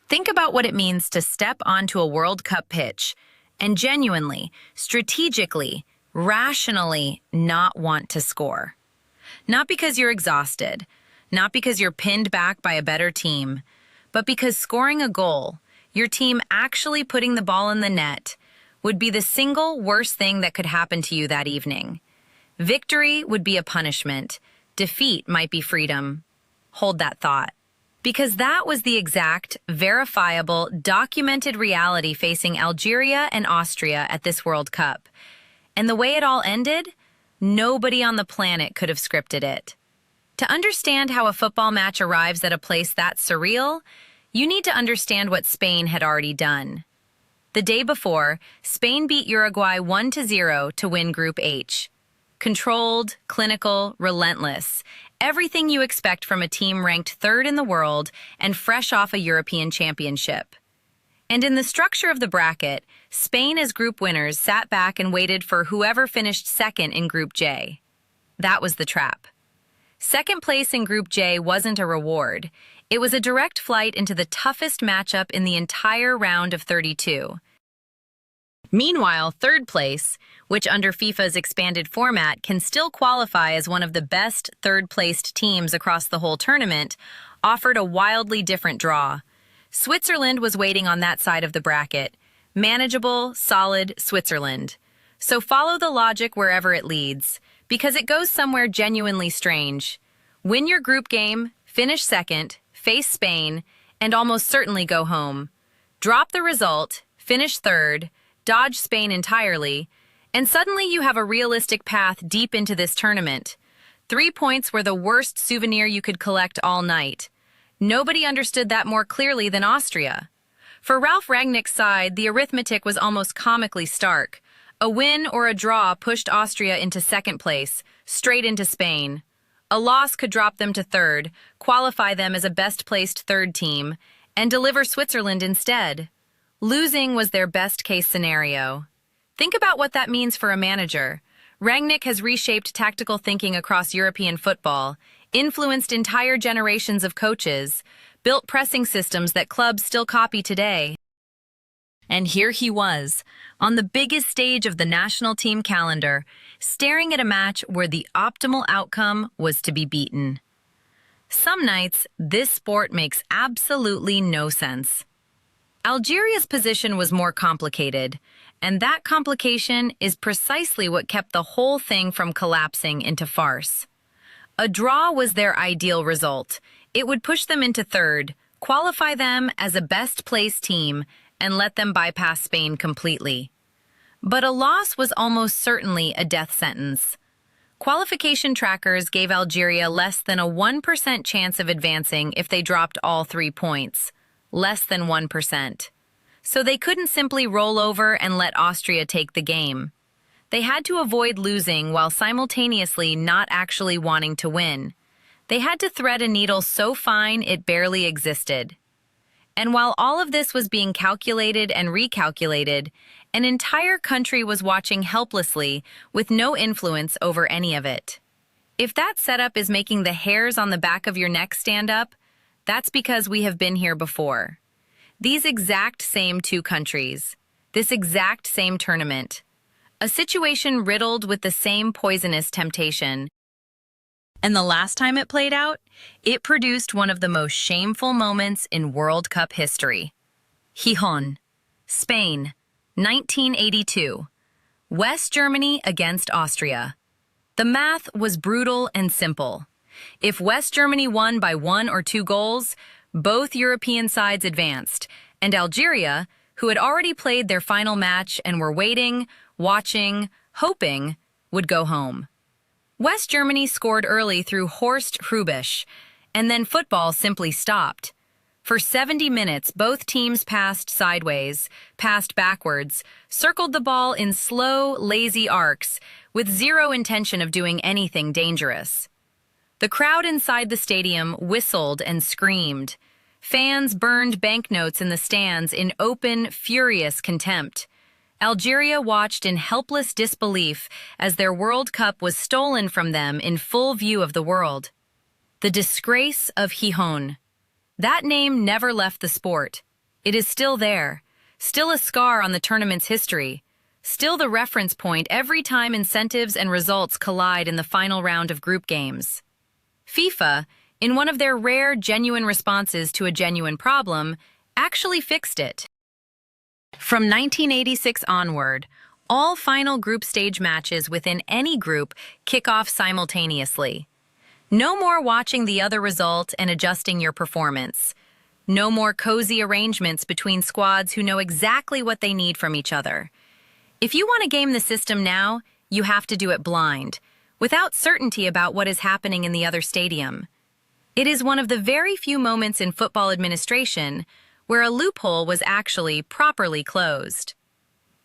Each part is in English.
Think about what it means to step onto a World Cup pitch and genuinely, strategically, rationally not want to score. Not because you're exhausted, not because you're pinned back by a better team, but because scoring a goal, your team actually putting the ball in the net, would be the single worst thing that could happen to you that evening. Victory would be a punishment. Defeat might be freedom. Hold that thought. Because that was the exact, verifiable, documented reality facing Algeria and Austria at this World Cup. And the way it all ended, nobody on the planet could have scripted it. To understand how a football match arrives at a place that surreal, you need to understand what Spain had already done. The day before, Spain beat Uruguay 1-0 to win Group H. Controlled, clinical, relentless. Everything you expect from a team ranked third in the world and fresh off a European championship. And in the structure of the bracket, Spain as group winners sat back and waited for whoever finished second in Group J. That was the trap. Second place in Group J wasn't a reward. It was a direct flight into the toughest matchup in the entire round of 32. Meanwhile, third place, which under FIFA's expanded format can still qualify as one of the best third-placed teams across the whole tournament, offered a wildly different draw. Switzerland was waiting on that side of the bracket. Manageable, solid Switzerland. So follow the logic wherever it leads, because it goes somewhere genuinely strange. Win your group game, finish second, face Spain, and almost certainly go home. Drop the result, finish third, dodge Spain entirely, and suddenly you have a realistic path deep into this tournament. 3 points were the worst souvenir you could collect all night. Nobody understood that more clearly than Austria. For Ralf Rangnick's side, the arithmetic was almost comically stark. A win or a draw pushed Austria into second place, straight into Spain. A loss could drop them to third, qualify them as a best-placed third team, and deliver Switzerland instead. Losing was their best-case scenario. Think about what that means for a manager. Rangnick has reshaped tactical thinking across European football, influenced entire generations of coaches, built pressing systems that clubs still copy today. And here he was, on the biggest stage of the national team calendar, staring at a match where the optimal outcome was to be beaten. Some nights, this sport makes absolutely no sense. Algeria's position was more complicated, and that complication is precisely what kept the whole thing from collapsing into farce. A draw was their ideal result. It would push them into third, qualify them as a best-placed team, and let them bypass Spain completely. But a loss was almost certainly a death sentence. Qualification trackers gave Algeria less than a 1% chance of advancing if they dropped all 3 points. Less than 1%. So they couldn't simply roll over and let Austria take the game. They had to avoid losing while simultaneously not actually wanting to win. They had to thread a needle so fine it barely existed. And while all of this was being calculated and recalculated, an entire country was watching helplessly with no influence over any of it. If that setup is making the hairs on the back of your neck stand up, that's because we have been here before. These exact same two countries, this exact same tournament, a situation riddled with the same poisonous temptation. And the last time it played out, it produced one of the most shameful moments in World Cup history. Gijón, Spain, 1982. West Germany against Austria. The math was brutal and simple. If West Germany won by 1 or 2 goals, both European sides advanced, and Algeria, who had already played their final match and were waiting, watching, hoping, would go home. West Germany scored early through Horst Hrubesch, and then football simply stopped. For 70 minutes, both teams passed sideways, passed backwards, circled the ball in slow, lazy arcs, with zero intention of doing anything dangerous. The crowd inside the stadium whistled and screamed. Fans burned banknotes in the stands in open, furious contempt. Algeria watched in helpless disbelief as their World Cup was stolen from them in full view of the world. The disgrace of Gijón. That name never left the sport. It is still there, still a scar on the tournament's history, still the reference point every time incentives and results collide in the final round of group games. FIFA, in one of their rare, genuine responses to a genuine problem, actually fixed it. From 1986 onward, all final group stage matches within any group kick off simultaneously. No more watching the other result and adjusting your performance. No more cozy arrangements between squads who know exactly what they need from each other. If you want to game the system now, you have to do it blind, without certainty about what is happening in the other stadium. It is one of the very few moments in football administration where a loophole was actually properly closed.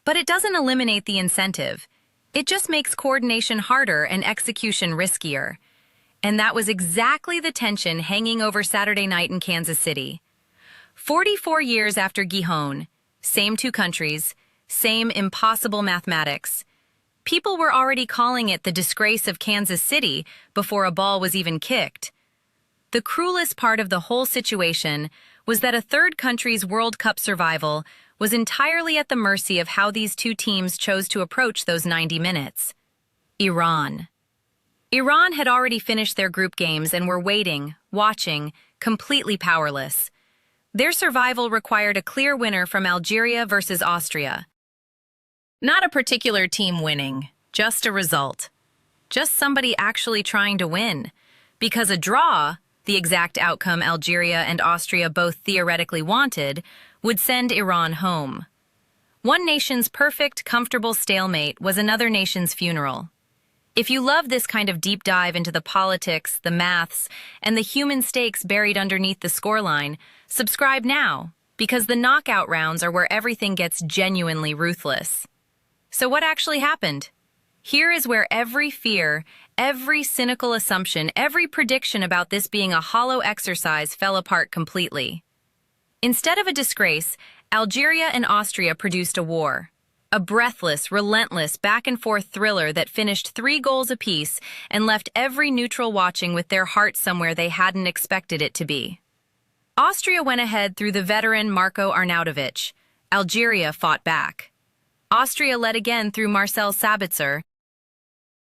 But it doesn't eliminate the incentive. It just makes coordination harder and execution riskier. And that was exactly the tension hanging over Saturday night in Kansas City. 44 years after Gijón, same two countries, same impossible mathematics. People were already calling it the disgrace of Kansas City before a ball was even kicked. The cruelest part of the whole situation was that a third country's World Cup survival was entirely at the mercy of how these two teams chose to approach those 90 minutes. Iran. Iran had already finished their group games and were waiting, watching, completely powerless. Their survival required a clear winner from Algeria versus Austria. Not a particular team winning, just a result. Just somebody actually trying to win. Because a draw, the exact outcome Algeria and Austria both theoretically wanted, would send Iran home. One nation's perfect, comfortable stalemate was another nation's funeral. If you love this kind of deep dive into the politics, the maths, and the human stakes buried underneath the scoreline, subscribe now, because the knockout rounds are where everything gets genuinely ruthless. So what actually happened? Here is where every fear, every cynical assumption, every prediction about this being a hollow exercise fell apart completely. Instead of a disgrace, Algeria and Austria produced a war. A breathless, relentless, back-and-forth thriller that finished 3 goals apiece and left every neutral watching with their heart somewhere they hadn't expected it to be. Austria went ahead through the veteran Marko Arnautovic. Algeria fought back. Austria led again through Marcel Sabitzer.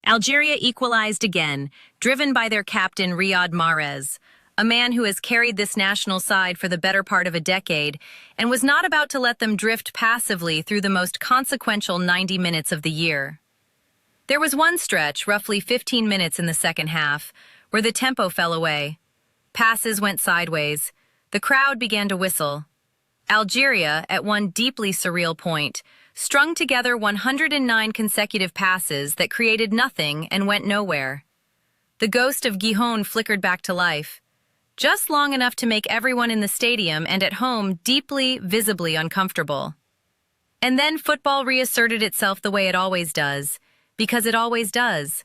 Algeria equalized again, driven by their captain Riyad Mahrez, a man who has carried this national side for the better part of a decade and was not about to let them drift passively through the most consequential 90 minutes of the year. There was one stretch, roughly 15 minutes in the second half, where the tempo fell away. Passes went sideways. The crowd began to whistle. Algeria, at one deeply surreal point, strung together 109 consecutive passes that created nothing and went nowhere. The ghost of Gijón flickered back to life, just long enough to make everyone in the stadium and at home deeply, visibly uncomfortable. And then football reasserted itself the way it always does, because it always does.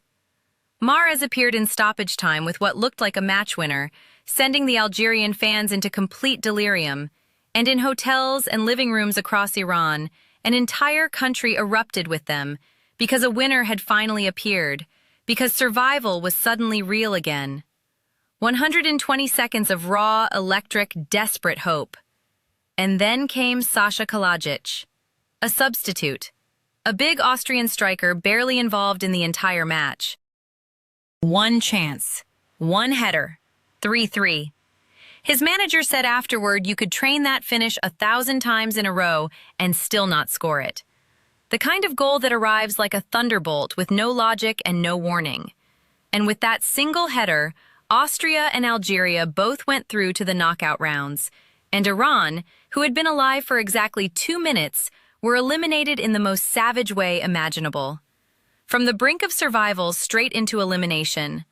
Mahrez appeared in stoppage time with what looked like a match winner, sending the Algerian fans into complete delirium, and in hotels and living rooms across Iran, an entire country erupted with them, because a winner had finally appeared, because survival was suddenly real again. 120 seconds of raw, electric, desperate hope. And then came Sasha Kalajic, a substitute, a big Austrian striker barely involved in the entire match. One chance, one header, 3-3. His manager said afterward you could train that finish 1,000 times in a row and still not score it. The kind of goal that arrives like a thunderbolt with no logic and no warning. And with that single header, Austria and Algeria both went through to the knockout rounds, and Iran, who had been alive for exactly 2 minutes, were eliminated in the most savage way imaginable. From the brink of survival straight into elimination.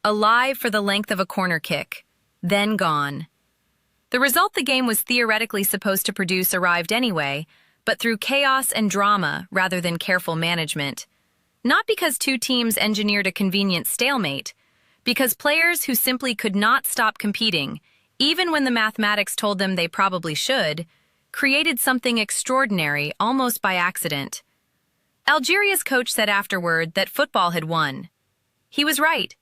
Alive for the length of a corner kick. Then gone. The result the game was theoretically supposed to produce arrived anyway, but through chaos and drama rather than careful management. Not because two teams engineered a convenient stalemate, because players who simply could not stop competing, even when the mathematics told them they probably should, created something extraordinary almost by accident. Algeria's coach said afterward that football had won. He was right.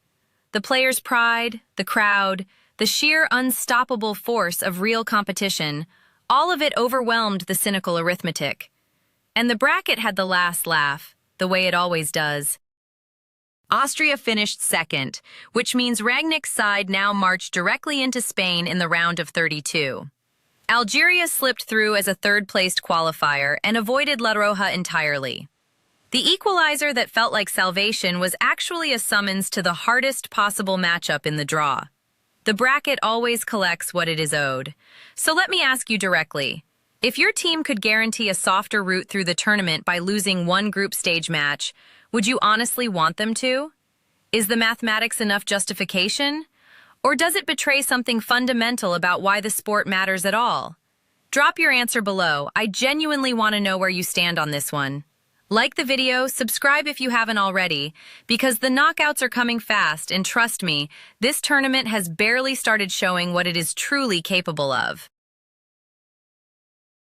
The players' pride, the crowd, the sheer unstoppable force of real competition, All of it overwhelmed the cynical arithmetic. And the bracket had the last laugh, the way it always does. Austria finished second, which means Rangnick's side now marched directly into Spain in the round of 32. Algeria slipped through as a third-placed qualifier and avoided La Roja entirely. The equalizer that felt like salvation was actually a summons to the hardest possible matchup in the draw. The bracket always collects what it is owed. So let me ask you directly. If your team could guarantee a softer route through the tournament by losing one group stage match, would you honestly want them to? Is the mathematics enough justification? Or does it betray something fundamental about why the sport matters at all? Drop your answer below. I genuinely want to know where you stand on this one. Like the video, subscribe if you haven't already, because the knockouts are coming fast, and trust me, this tournament has barely started showing what it is truly capable of.